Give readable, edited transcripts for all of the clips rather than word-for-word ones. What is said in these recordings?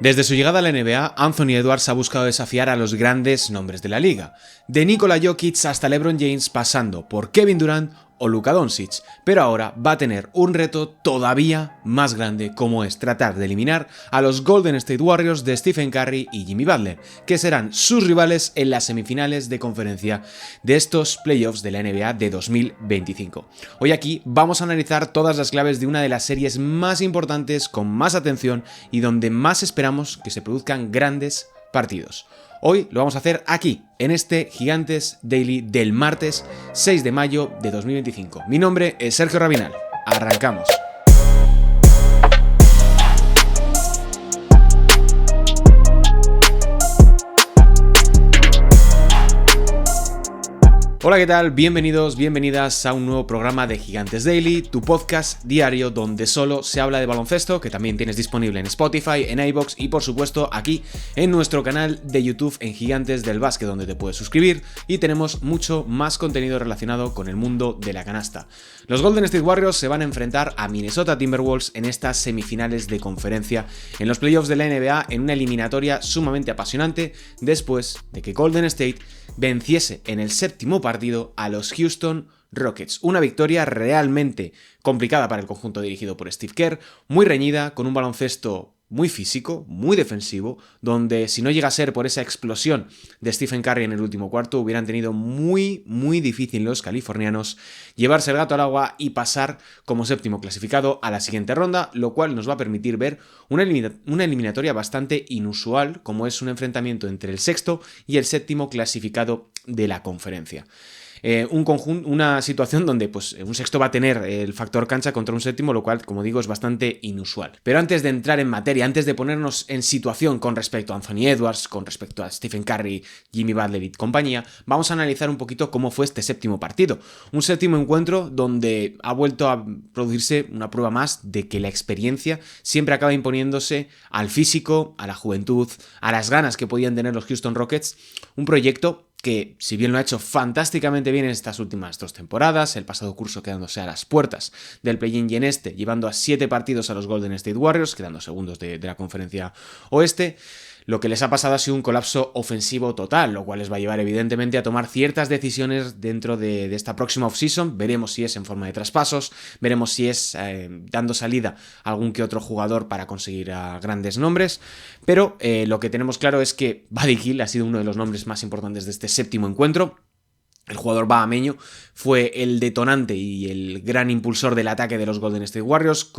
Desde su llegada a la NBA, Anthony Edwards ha buscado desafiar a los grandes nombres de la liga, de Nikola Jokic hasta LeBron James pasando por Kevin Durant o Luka Doncic, pero ahora va a tener un reto todavía más grande, como es tratar de eliminar a los Golden State Warriors de Stephen Curry y Jimmy Butler, que serán sus rivales en las semifinales de conferencia de estos playoffs de la NBA de 2025. Hoy aquí vamos a analizar todas las claves de una de las series más importantes, con más atención y donde más esperamos que se produzcan grandes partidos. Hoy lo vamos a hacer aquí, en este Gigantes Daily del martes 6 de mayo de 2025. Mi nombre es Sergio Rabinal. Arrancamos. Hola, ¿qué tal? Bienvenidos, bienvenidas a un nuevo programa de Gigantes Daily, tu podcast diario donde solo se habla de baloncesto, que también tienes disponible en Spotify, en iVoox y por supuesto aquí en nuestro canal de YouTube en Gigantes del Básquet, donde te puedes suscribir y tenemos mucho más contenido relacionado con el mundo de la canasta. Los Golden State Warriors se van a enfrentar a Minnesota Timberwolves en estas semifinales de conferencia en los playoffs de la NBA en una eliminatoria sumamente apasionante después de que Golden State venciese en el séptimo partido a los Houston Rockets. Una victoria realmente complicada para el conjunto dirigido por Steve Kerr, muy reñida, con un baloncesto muy físico, muy defensivo, donde si no llega a ser por esa explosión de Stephen Curry en el último cuarto, hubieran tenido muy difícil los californianos llevarse el gato al agua y pasar como séptimo clasificado a la siguiente ronda, lo cual nos va a permitir ver una eliminatoria bastante inusual, como es un enfrentamiento entre el sexto y el séptimo clasificado de la conferencia. Una situación donde pues, un sexto va a tener el factor cancha contra un séptimo, lo cual, como digo, es bastante inusual. Pero antes de entrar en materia, antes de ponernos en situación con respecto a Anthony Edwards, con respecto a Stephen Curry, Jimmy Butler y compañía, vamos a analizar un poquito cómo fue este séptimo partido. Un séptimo encuentro donde ha vuelto a producirse una prueba más de que la experiencia siempre acaba imponiéndose al físico, a la juventud, a las ganas que podían tener los Houston Rockets. Un proyecto que, si bien lo ha hecho fantásticamente bien en estas últimas 2 temporadas, el pasado curso quedándose a las puertas del play-in y en este, llevando a 7 partidos a los Golden State Warriors, quedando segundos de la conferencia oeste, lo que les ha pasado ha sido un colapso ofensivo total, lo cual les va a llevar evidentemente a tomar ciertas decisiones dentro de esta próxima offseason. Veremos si es en forma de traspasos, veremos si es dando salida a algún que otro jugador para conseguir a grandes nombres, pero lo que tenemos claro es que Buddy Hield ha sido uno de los nombres más importantes de este séptimo encuentro. El jugador bahameño fue el detonante y el gran impulsor del ataque de los Golden State Warriors,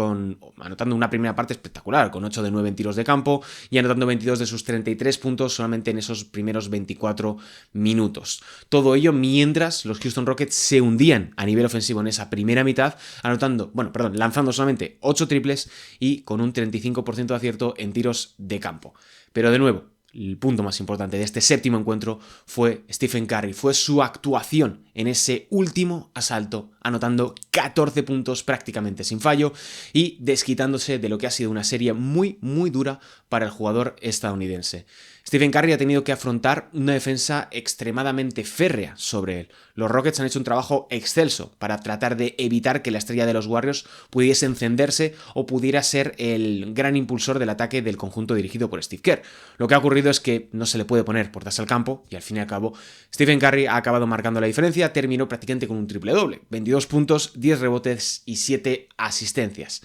anotando una primera parte espectacular, con 8 de 9 en tiros de campo y anotando 22 de sus 33 puntos solamente en esos primeros 24 minutos. Todo ello mientras los Houston Rockets se hundían a nivel ofensivo en esa primera mitad, lanzando solamente 8 triples y con un 35% de acierto en tiros de campo. Pero de nuevo, el punto más importante de este séptimo encuentro fue Stephen Curry, fue su actuación en ese último asalto, anotando 14 puntos prácticamente sin fallo y desquitándose de lo que ha sido una serie muy dura para el jugador estadounidense. Stephen Curry ha tenido que afrontar una defensa extremadamente férrea sobre él. Los Rockets han hecho un trabajo excelso para tratar de evitar que la estrella de los Warriors pudiese encenderse o pudiera ser el gran impulsor del ataque del conjunto dirigido por Steve Kerr. Lo que ha ocurrido es que no se le puede poner puertas al campo y al fin y al cabo Stephen Curry ha acabado marcando la diferencia, terminó prácticamente con un triple doble, 22 puntos, 10 rebotes y 7 asistencias.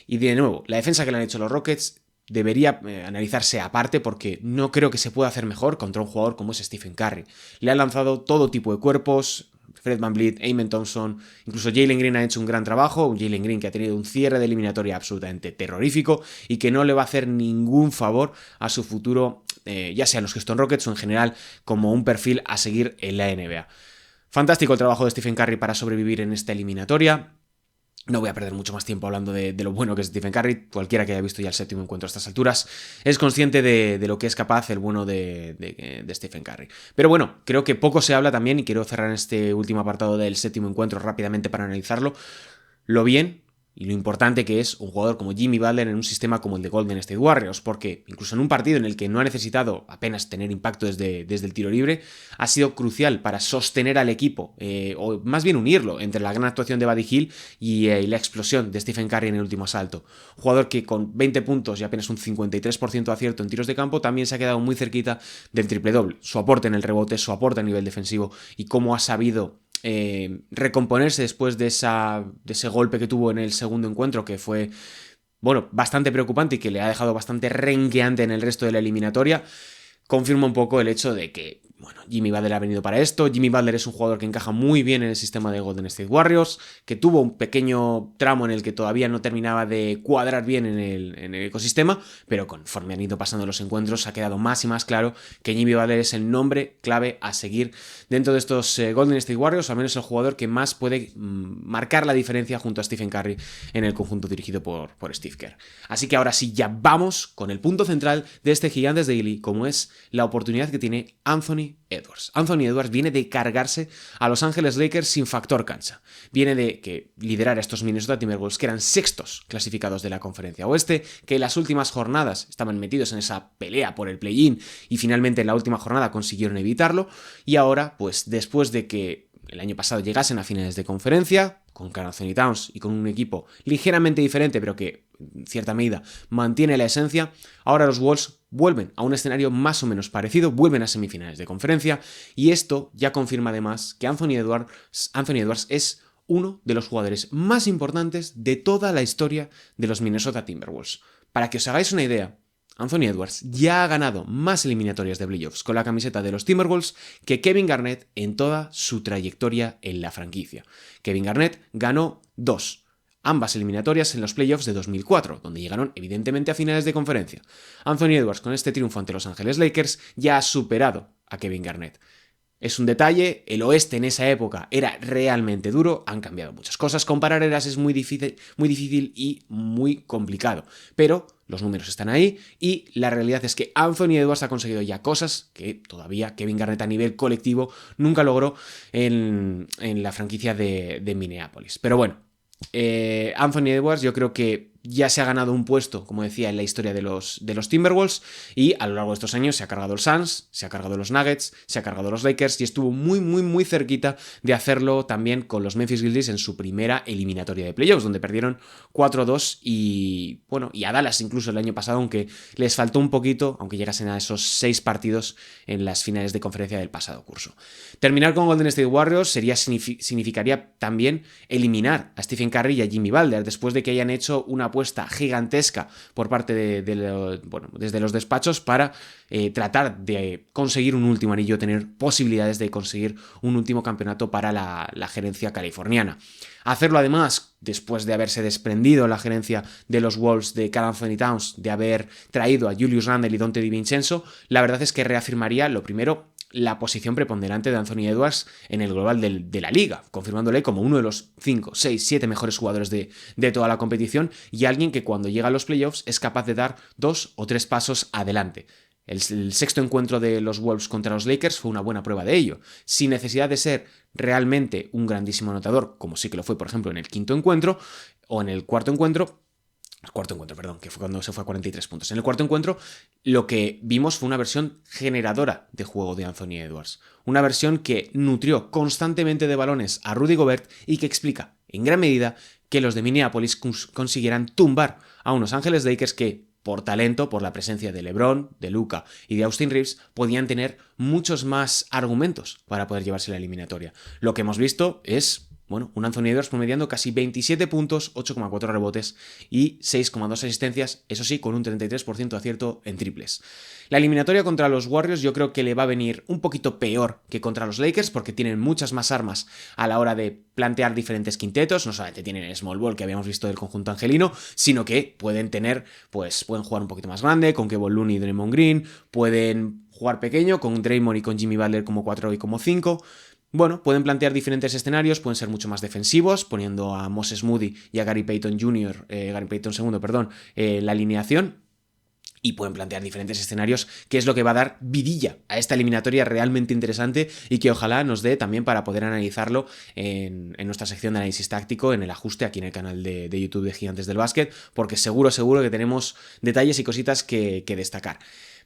Y de nuevo, la defensa que le han hecho los Rockets debería analizarse aparte porque no creo que se pueda hacer mejor contra un jugador como es Stephen Curry. Le han lanzado todo tipo de cuerpos, Fred VanVleet, Amen Thompson, incluso Jalen Green ha hecho un gran trabajo, un Jalen Green que ha tenido un cierre de eliminatoria absolutamente terrorífico y que no le va a hacer ningún favor a su futuro, ya sea en los Houston Rockets o en general como un perfil a seguir en la NBA. Fantástico el trabajo de Stephen Curry para sobrevivir en esta eliminatoria. No voy a perder mucho más tiempo hablando de lo bueno que es Stephen Curry. Cualquiera que haya visto ya el séptimo encuentro a estas alturas es consciente de lo que es capaz el bueno de Stephen Curry. Pero bueno, creo que poco se habla también, y quiero cerrar este último apartado del séptimo encuentro rápidamente para analizarlo, lo bien y lo importante que es un jugador como Jimmy Butler en un sistema como el de Golden State Warriors, porque incluso en un partido en el que no ha necesitado apenas tener impacto desde el tiro libre, ha sido crucial para sostener al equipo, o más bien unirlo entre la gran actuación de Buddy Hield y la explosión de Stephen Curry en el último asalto. Jugador que con 20 puntos y apenas un 53% de acierto en tiros de campo también se ha quedado muy cerquita del triple-doble. Su aporte en el rebote, su aporte a nivel defensivo y cómo ha sabido recomponerse después de ese golpe que tuvo en el segundo encuentro, que fue, bueno, bastante preocupante y que le ha dejado bastante renqueante en el resto de la eliminatoria, confirma un poco el hecho de que, bueno, Jimmy Butler ha venido para esto. Jimmy Butler es un jugador que encaja muy bien en el sistema de Golden State Warriors, que tuvo un pequeño tramo en el que todavía no terminaba de cuadrar bien en el ecosistema, pero conforme han ido pasando los encuentros ha quedado más y más claro que Jimmy Butler es el nombre clave a seguir dentro de estos Golden State Warriors, o al menos el jugador que más puede marcar la diferencia junto a Stephen Curry en el conjunto dirigido por Steve Kerr. Así que ahora sí, ya vamos con el punto central de este Gigantes Daily, como es la oportunidad que tiene Anthony Edwards. Anthony Edwards viene de cargarse a Los Ángeles Lakers sin factor cancha. Viene de liderar a estos Minnesota Timberwolves, que eran sextos clasificados de la conferencia oeste, que en las últimas jornadas estaban metidos en esa pelea por el play-in y finalmente en la última jornada consiguieron evitarlo. Y ahora, pues después de que el año pasado llegasen a finales de conferencia, con Karl Anthony Towns y con un equipo ligeramente diferente, pero que en cierta medida mantiene la esencia, ahora los Wolves vuelven a un escenario más o menos parecido, vuelven a semifinales de conferencia, y esto ya confirma además que Anthony Edwards es uno de los jugadores más importantes de toda la historia de los Minnesota Timberwolves. Para que os hagáis una idea, Anthony Edwards ya ha ganado más eliminatorias de playoffs con la camiseta de los Timberwolves que Kevin Garnett en toda su trayectoria en la franquicia. Kevin Garnett ganó 2, ambas eliminatorias en los playoffs de 2004, donde llegaron evidentemente a finales de conferencia. Anthony Edwards, con este triunfo ante Los Ángeles Lakers, ya ha superado a Kevin Garnett. Es un detalle, el oeste en esa época era realmente duro, han cambiado muchas cosas, comparar eras es muy difícil y muy complicado, pero los números están ahí y la realidad es que Anthony Edwards ha conseguido ya cosas que todavía Kevin Garnett a nivel colectivo nunca logró en la franquicia de Minneapolis. Pero bueno, Anthony Edwards yo creo que ya se ha ganado un puesto, como decía, en la historia de los Timberwolves, y a lo largo de estos años se ha cargado el Suns, se ha cargado los Nuggets, se ha cargado los Lakers y estuvo muy muy muy cerquita de hacerlo también con los Memphis Grizzlies en su primera eliminatoria de playoffs, donde perdieron 4-2 y a Dallas incluso el año pasado, aunque les faltó un poquito, aunque llegasen a esos 6 partidos en las finales de conferencia del pasado curso. Terminar con Golden State Warriors significaría también eliminar a Stephen Curry y a Jimmy Butler después de que hayan hecho una apuesta gigantesca por parte desde los despachos para tratar de conseguir un último anillo, tener posibilidades de conseguir un último campeonato para la gerencia californiana. Hacerlo además después de haberse desprendido la gerencia de los Wolves de Karl Anthony Towns, de haber traído a Julius Randle y Donte DiVincenzo, la verdad es que reafirmaría lo primero, la posición preponderante de Anthony Edwards en el global de la liga, confirmándole como uno de los 5, 6, 7 mejores jugadores de toda la competición y alguien que cuando llega a los playoffs es capaz de dar 2 o 3 pasos adelante. El sexto encuentro de los Wolves contra los Lakers fue una buena prueba de ello, sin necesidad de ser realmente un grandísimo anotador, como sí que lo fue, por ejemplo, en el quinto encuentro o en el cuarto encuentro, que fue cuando se fue a 43 puntos. En el cuarto encuentro lo que vimos fue una versión generadora de juego de Anthony Edwards. Una versión que nutrió constantemente de balones a Rudy Gobert y que explica, en gran medida, que los de Minneapolis consiguieran tumbar a unos Ángeles Lakers que, por talento, por la presencia de LeBron, de Luka y de Austin Reeves, podían tener muchos más argumentos para poder llevarse la eliminatoria. Lo que hemos visto es un Anthony Edwards promediando casi 27 puntos, 8,4 rebotes y 6,2 asistencias, eso sí, con un 33% de acierto en triples. La eliminatoria contra los Warriors yo creo que le va a venir un poquito peor que contra los Lakers porque tienen muchas más armas a la hora de plantear diferentes quintetos, no solamente tienen el small ball que habíamos visto del conjunto angelino, sino que pueden jugar un poquito más grande con Kevon Looney y Draymond Green, pueden jugar pequeño con Draymond y con Jimmy Butler como 4 y como 5. Pueden plantear diferentes escenarios, pueden ser mucho más defensivos, poniendo a Moses Moody y a Gary Payton II, la alineación. y pueden plantear diferentes escenarios, que es lo que va a dar vidilla a esta eliminatoria realmente interesante y que ojalá nos dé también para poder analizarlo en nuestra sección de análisis táctico, en el ajuste aquí en el canal de YouTube de Gigantes del Básquet, porque seguro que tenemos detalles y cositas que destacar.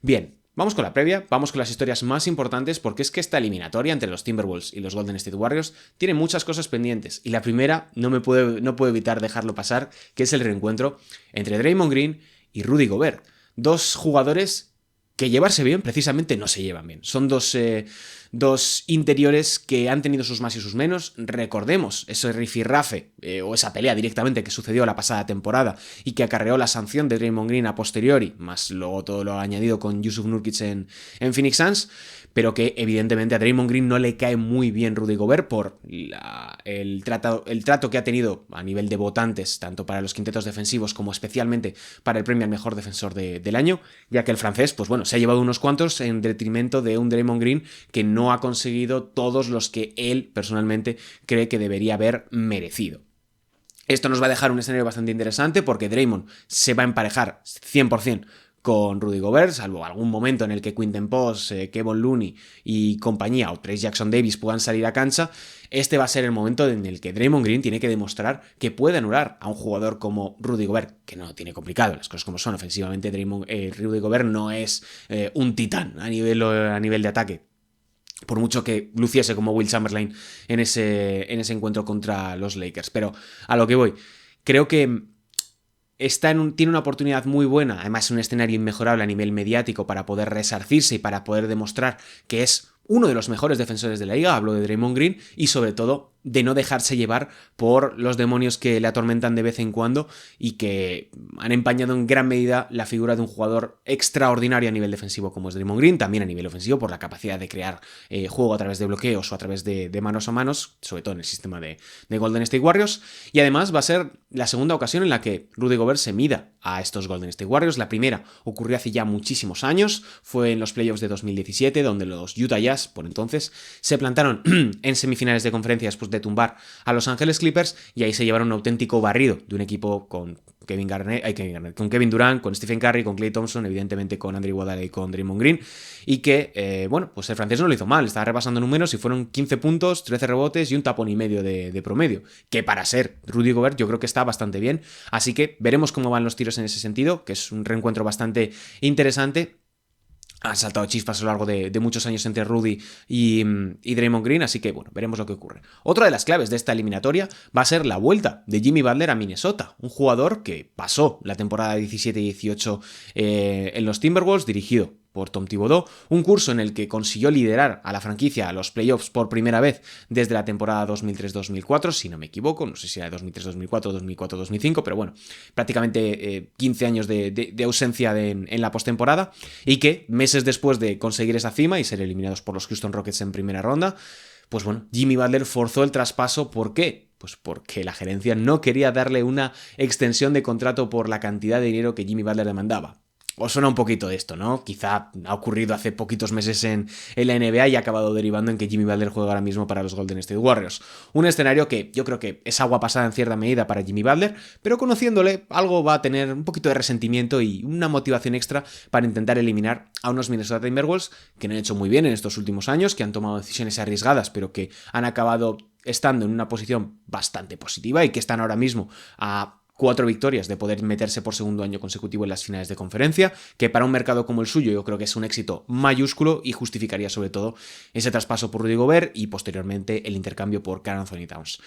Bien, vamos con la previa, vamos con las historias más importantes, porque es que esta eliminatoria entre los Timberwolves y los Golden State Warriors tiene muchas cosas pendientes, y la primera no puedo evitar dejarlo pasar, que es el reencuentro entre Draymond Green y Rudy Gobert. Dos jugadores que llevarse bien precisamente no se llevan bien. Son dos interiores que han tenido sus más y sus menos. Recordemos ese rifirrafe o esa pelea directamente que sucedió la pasada temporada y que acarreó la sanción de Draymond Green a posteriori, más luego todo lo añadido con Jusuf Nurkic en Phoenix Suns, pero que evidentemente a Draymond Green no le cae muy bien Rudy Gobert por el trato que ha tenido a nivel de votantes, tanto para los quintetos defensivos como especialmente para el premio al mejor defensor del año, ya que el francés, pues bueno, se ha llevado unos cuantos en detrimento de un Draymond Green que no ha conseguido todos los que él personalmente cree que debería haber merecido. Esto nos va a dejar un escenario bastante interesante porque Draymond se va a emparejar 100% con Rudy Gobert, salvo algún momento en el que Quinten Post, Kevon Looney y compañía, o Trayce Jackson-Davis puedan salir a cancha. Este va a ser el momento en el que Draymond Green tiene que demostrar que puede anular a un jugador como Rudy Gobert, que no tiene complicado, las cosas como son. Ofensivamente Rudy Gobert no es un titán a nivel de ataque, por mucho que luciese como Will Chamberlain en ese encuentro contra los Lakers. Pero a lo que voy, creo que tiene una oportunidad muy buena, además un escenario inmejorable a nivel mediático para poder resarcirse y para poder demostrar que es uno de los mejores defensores de la liga, hablo de Draymond Green, y sobre todo de no dejarse llevar por los demonios que le atormentan de vez en cuando y que han empañado en gran medida la figura de un jugador extraordinario a nivel defensivo como es Draymond Green, también a nivel ofensivo por la capacidad de crear juego a través de bloqueos o a través de manos a manos, sobre todo en el sistema de Golden State Warriors, y además va a ser la segunda ocasión en la que Rudy Gobert se mida a estos Golden State Warriors. La primera ocurrió hace ya muchísimos años, fue en los playoffs de 2017, donde los Utah Jazz, por entonces, se plantaron en semifinales de conferencia después de tumbar a Los Ángeles Clippers, y ahí se llevaron un auténtico barrido de un equipo con con Kevin Durant, con Stephen Curry, con Klay Thompson, evidentemente con Andrew Iguodala y con Draymond Green, y que, pues el francés no lo hizo mal, estaba repasando números y fueron 15 puntos, 13 rebotes y un tapón y medio de promedio, que para ser Rudy Gobert yo creo que está bastante bien, así que veremos cómo van los tiros en ese sentido, que es un reencuentro bastante interesante. Han saltado chispas a lo largo de muchos años entre Rudy y Draymond Green, así que bueno, veremos lo que ocurre. Otra de las claves de esta eliminatoria va a ser la vuelta de Jimmy Butler a Minnesota, un jugador que pasó la temporada 17 y 18 en los Timberwolves, dirigido por Tom Thibodeau, un curso en el que consiguió liderar a la franquicia a los playoffs por primera vez desde la temporada 2003-2004, si no me equivoco, no sé si era 2003-2004 o 2004-2005, pero bueno, prácticamente 15 años de ausencia en la postemporada, y que meses después de conseguir esa cima y ser eliminados por los Houston Rockets en primera ronda, pues bueno, Jimmy Butler forzó el traspaso. ¿Por qué? Pues porque la gerencia no quería darle una extensión de contrato por la cantidad de dinero que Jimmy Butler demandaba. Os suena un poquito esto, ¿no? Quizá ha ocurrido hace poquitos meses en la NBA y ha acabado derivando en que Jimmy Butler juega ahora mismo para los Golden State Warriors. Un escenario que yo creo que es agua pasada en cierta medida para Jimmy Butler, pero conociéndole, algo va a tener un poquito de resentimiento y una motivación extra para intentar eliminar a unos Minnesota Timberwolves que no han hecho muy bien en estos últimos años, que han tomado decisiones arriesgadas, pero que han acabado estando en una posición bastante positiva y que están ahora mismo a 4 victorias de poder meterse por segundo año consecutivo en las finales de conferencia, que para un mercado como el suyo yo creo que es un éxito mayúsculo y justificaría sobre todo ese traspaso por Rudy Gobert y posteriormente el intercambio por Karl Anthony Towns.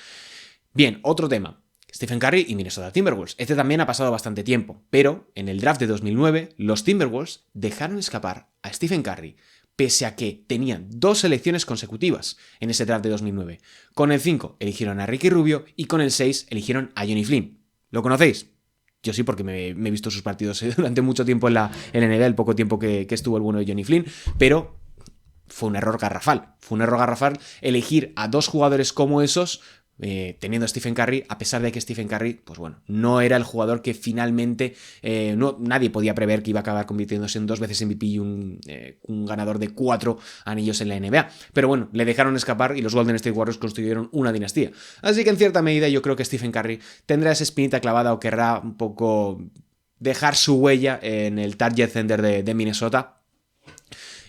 Bien, otro tema. Stephen Curry y Minnesota Timberwolves. Este también ha pasado bastante tiempo, pero en el draft de 2009 los Timberwolves dejaron escapar a Stephen Curry pese a que tenían 2 selecciones consecutivas en ese draft de 2009. Con el 5 eligieron a Ricky Rubio y con el 6 eligieron a Johnny Flynn. ¿Lo conocéis? Yo sí, porque me he visto sus partidos durante mucho tiempo en la NBA, el poco tiempo que estuvo el bueno de Johnny Flynn, pero fue un error garrafal. Fue un error garrafal elegir a 2 jugadores como esos, teniendo a Stephen Curry, a pesar de que Stephen Curry, pues bueno, no era el jugador que finalmente nadie podía prever que iba a acabar convirtiéndose en 2 veces MVP y un ganador de 4 anillos en la NBA. Pero bueno, le dejaron escapar y los Golden State Warriors construyeron una dinastía. Así que en cierta medida yo creo que Stephen Curry tendrá esa espinita clavada o querrá un poco dejar su huella en el Target Center de Minnesota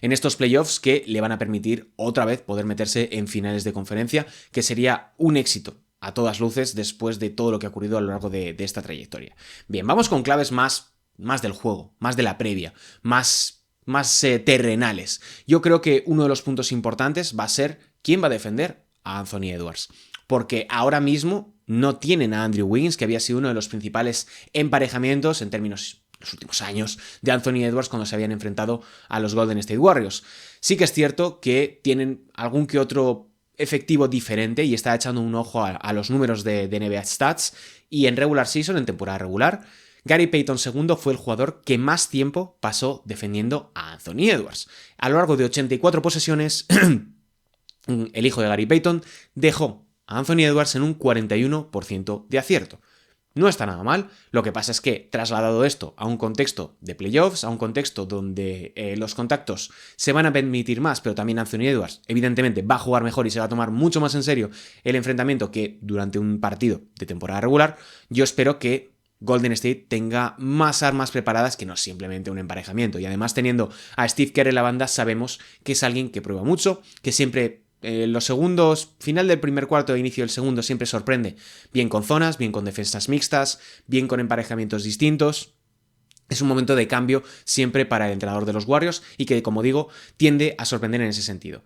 en estos playoffs que le van a permitir otra vez poder meterse en finales de conferencia, que sería un éxito a todas luces después de todo lo que ha ocurrido a lo largo de esta trayectoria. Bien, vamos con claves más del juego, más de la previa, más terrenales. Yo creo que uno de los puntos importantes va a ser quién va a defender a Anthony Edwards, porque ahora mismo no tienen a Andrew Wiggins, que había sido uno de los principales emparejamientos en términos los últimos años de Anthony Edwards cuando se habían enfrentado a los Golden State Warriors. Sí que es cierto que tienen algún que otro efectivo diferente y está echando un ojo a los números de NBA Stats, y en regular season, en temporada regular, Gary Payton II fue el jugador que más tiempo pasó defendiendo a Anthony Edwards. A lo largo de 84 posesiones, el hijo de Gary Payton dejó a Anthony Edwards en un 41% de acierto. No está nada mal, lo que pasa es que trasladado esto a un contexto de playoffs, a un contexto donde los contactos se van a permitir más, pero también Anthony Edwards evidentemente va a jugar mejor y se va a tomar mucho más en serio el enfrentamiento que durante un partido de temporada regular, yo espero que Golden State tenga más armas preparadas que no simplemente un emparejamiento. Y además, teniendo a Steve Kerr en la banda, sabemos que es alguien que prueba mucho, que siempre los segundos, final del primer cuarto e inicio del segundo, siempre sorprende, bien con zonas, bien con defensas mixtas, bien con emparejamientos distintos. Es un momento de cambio siempre para el entrenador de los Warriors y que, como digo, tiende a sorprender en ese sentido.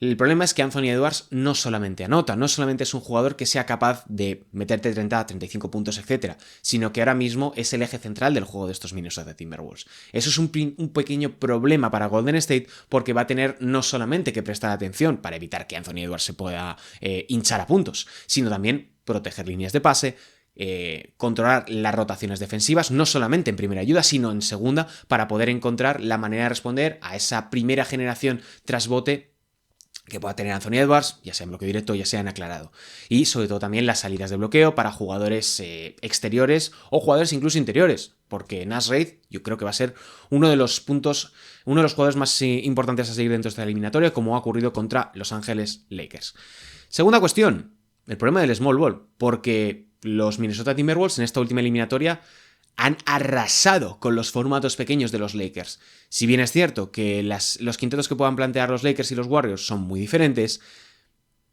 El problema es que Anthony Edwards no solamente anota, no solamente es un jugador que sea capaz de meterte 30, 35 puntos, etc., sino que ahora mismo es el eje central del juego de estos Minnesota Timberwolves. Eso es un pequeño problema para Golden State, porque va a tener no solamente que prestar atención para evitar que Anthony Edwards se pueda hinchar a puntos, sino también proteger líneas de pase, controlar las rotaciones defensivas, no solamente en primera ayuda, sino en segunda, para poder encontrar la manera de responder a esa primera generación tras bote que pueda tener Anthony Edwards, ya sea en bloqueo directo, ya sea en aclarado. Y sobre todo también las salidas de bloqueo para jugadores exteriores o jugadores incluso interiores, porque Naz Reid yo creo que va a ser uno de los jugadores más importantes a seguir dentro de esta eliminatoria, como ha ocurrido contra Los Ángeles Lakers. Segunda cuestión, el problema del small ball, porque los Minnesota Timberwolves en esta última eliminatoria han arrasado con los formatos pequeños de los Lakers. Si bien es cierto que los quintetos que puedan plantear los Lakers y los Warriors son muy diferentes,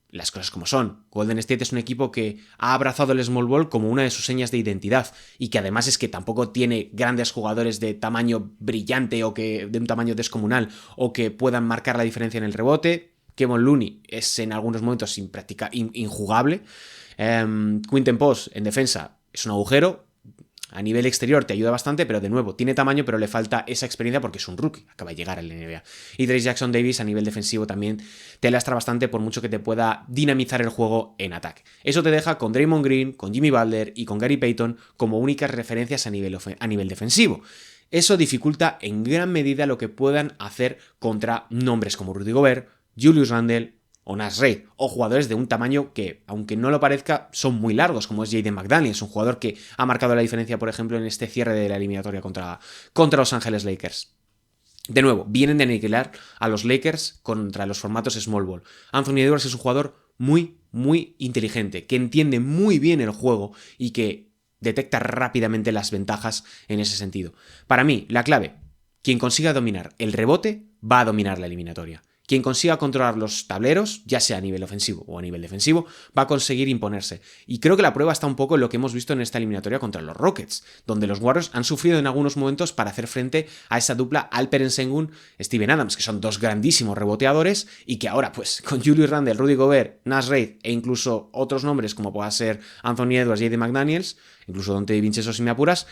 las cosas como son. Golden State es un equipo que ha abrazado el small ball como una de sus señas de identidad, y que además es que tampoco tiene grandes jugadores de tamaño brillante o que de un tamaño descomunal o que puedan marcar la diferencia en el rebote. Kevon Looney es en algunos momentos injugable. Quinten Post en defensa es un agujero. A nivel exterior te ayuda bastante, pero de nuevo, tiene tamaño, pero le falta esa experiencia porque es un rookie, acaba de llegar al NBA. Y Trayce Jackson-Davis a nivel defensivo también te lastra bastante, por mucho que te pueda dinamizar el juego en ataque. Eso te deja con Draymond Green, con Jimmy Butler y con Gary Payton como únicas referencias a nivel defensivo. Eso dificulta en gran medida lo que puedan hacer contra nombres como Rudy Gobert, Julius Randle o Naz Reid, o jugadores de un tamaño que, aunque no lo parezca, son muy largos, como es Jaden McDaniels, un jugador que ha marcado la diferencia, por ejemplo, en este cierre de la eliminatoria contra Los Ángeles Lakers. De nuevo, vienen de aniquilar a los Lakers contra los formatos small ball. Anthony Edwards es un jugador muy, muy inteligente, que entiende muy bien el juego y que detecta rápidamente las ventajas en ese sentido. Para mí, la clave, quien consiga dominar el rebote va a dominar la eliminatoria. Quien consiga controlar los tableros, ya sea a nivel ofensivo o a nivel defensivo, va a conseguir imponerse. Y creo que la prueba está un poco en lo que hemos visto en esta eliminatoria contra los Rockets, donde los Warriors han sufrido en algunos momentos para hacer frente a esa dupla Alperen Sengun-Steven Adams, que son dos grandísimos reboteadores y que ahora, pues, con Julius Randle, Rudy Gobert, Naz Reid e incluso otros nombres como pueda ser Anthony Edwards, Jaden McDaniels, incluso Donte DiVincenzo si me apuras,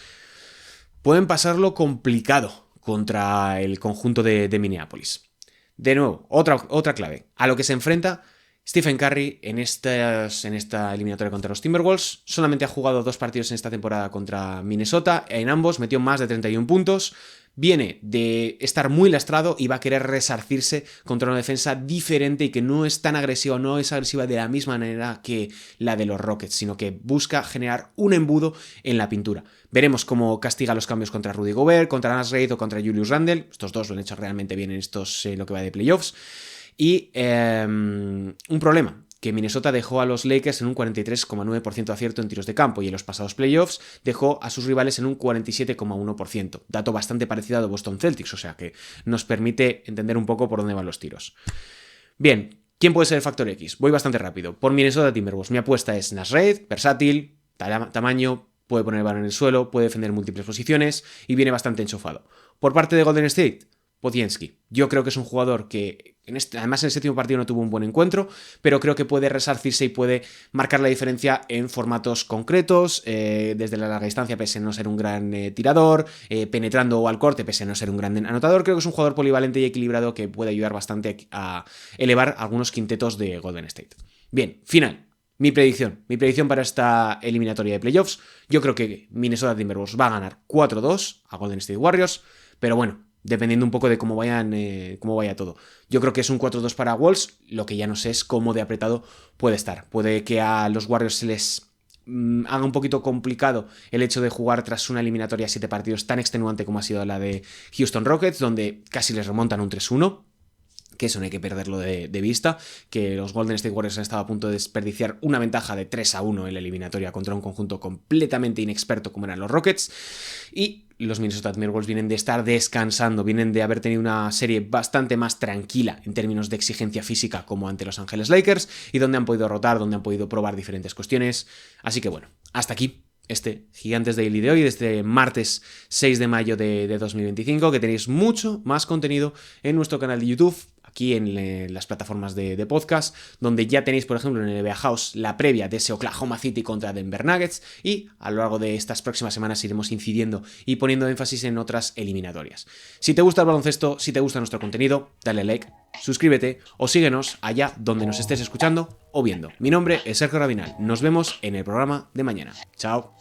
pueden pasarlo complicado contra el conjunto de Minneapolis. De nuevo, otra clave. A lo que se enfrenta Stephen Curry en esta eliminatoria contra los Timberwolves. Solamente ha jugado 2 partidos en esta temporada contra Minnesota. En ambos metió más de 31 puntos. Viene de estar muy lastrado y va a querer resarcirse contra una defensa diferente y que no es tan agresiva, no es agresiva de la misma manera que la de los Rockets, sino que busca generar un embudo en la pintura. Veremos cómo castiga los cambios contra Rudy Gobert, contra Naz Reid o contra Julius Randle. Estos dos lo han hecho realmente bien en lo que va de playoffs. Y un problema que Minnesota dejó a los Lakers en un 43,9% de acierto en tiros de campo y en los pasados playoffs dejó a sus rivales en un 47,1%. Dato bastante parecido a de Boston Celtics, o sea que nos permite entender un poco por dónde van los tiros. Bien, ¿quién puede ser el factor X? Voy bastante rápido. Por Minnesota Timberwolves, mi apuesta es Naz Reid, versátil, tamaño, puede poner el balón en el suelo, puede defender en múltiples posiciones y viene bastante enchufado. Por parte de Golden State, Podziemski. Yo creo que es un jugador que, además en el séptimo partido no tuvo un buen encuentro, pero creo que puede resarcirse y puede marcar la diferencia en formatos concretos, desde la larga distancia pese a no ser un gran tirador, penetrando al corte pese a no ser un gran anotador. Creo que es un jugador polivalente y equilibrado que puede ayudar bastante a elevar algunos quintetos de Golden State. Bien, final. Mi predicción para esta eliminatoria de playoffs, yo creo que Minnesota Timberwolves va a ganar 4-2 a Golden State Warriors, pero bueno, dependiendo un poco de cómo vaya todo. Yo creo que es un 4-2 para Wolves, lo que ya no sé es cómo de apretado puede estar. Puede que a los Warriors se les haga un poquito complicado el hecho de jugar tras una eliminatoria a 7 partidos tan extenuante como ha sido la de Houston Rockets, donde casi les remontan un 3-1. Que eso no hay que perderlo de vista, que los Golden State Warriors han estado a punto de desperdiciar una ventaja de 3-1 en la eliminatoria contra un conjunto completamente inexperto como eran los Rockets, y los Minnesota Timberwolves vienen de estar descansando, vienen de haber tenido una serie bastante más tranquila en términos de exigencia física como ante Los Ángeles Lakers, y donde han podido rotar, donde han podido probar diferentes cuestiones. Así que bueno, hasta aquí este Gigantes Daily de hoy, de este martes 6 de mayo de 2025, que tenéis mucho más contenido en nuestro canal de YouTube, aquí en las plataformas de podcast, donde ya tenéis, por ejemplo, en el NBA House la previa de ese Oklahoma City contra Denver Nuggets, y a lo largo de estas próximas semanas iremos incidiendo y poniendo énfasis en otras eliminatorias. Si te gusta el baloncesto, si te gusta nuestro contenido, dale like, suscríbete o síguenos allá donde nos estés escuchando o viendo. Mi nombre es Sergio Rabinal. Nos vemos en el programa de mañana. Chao.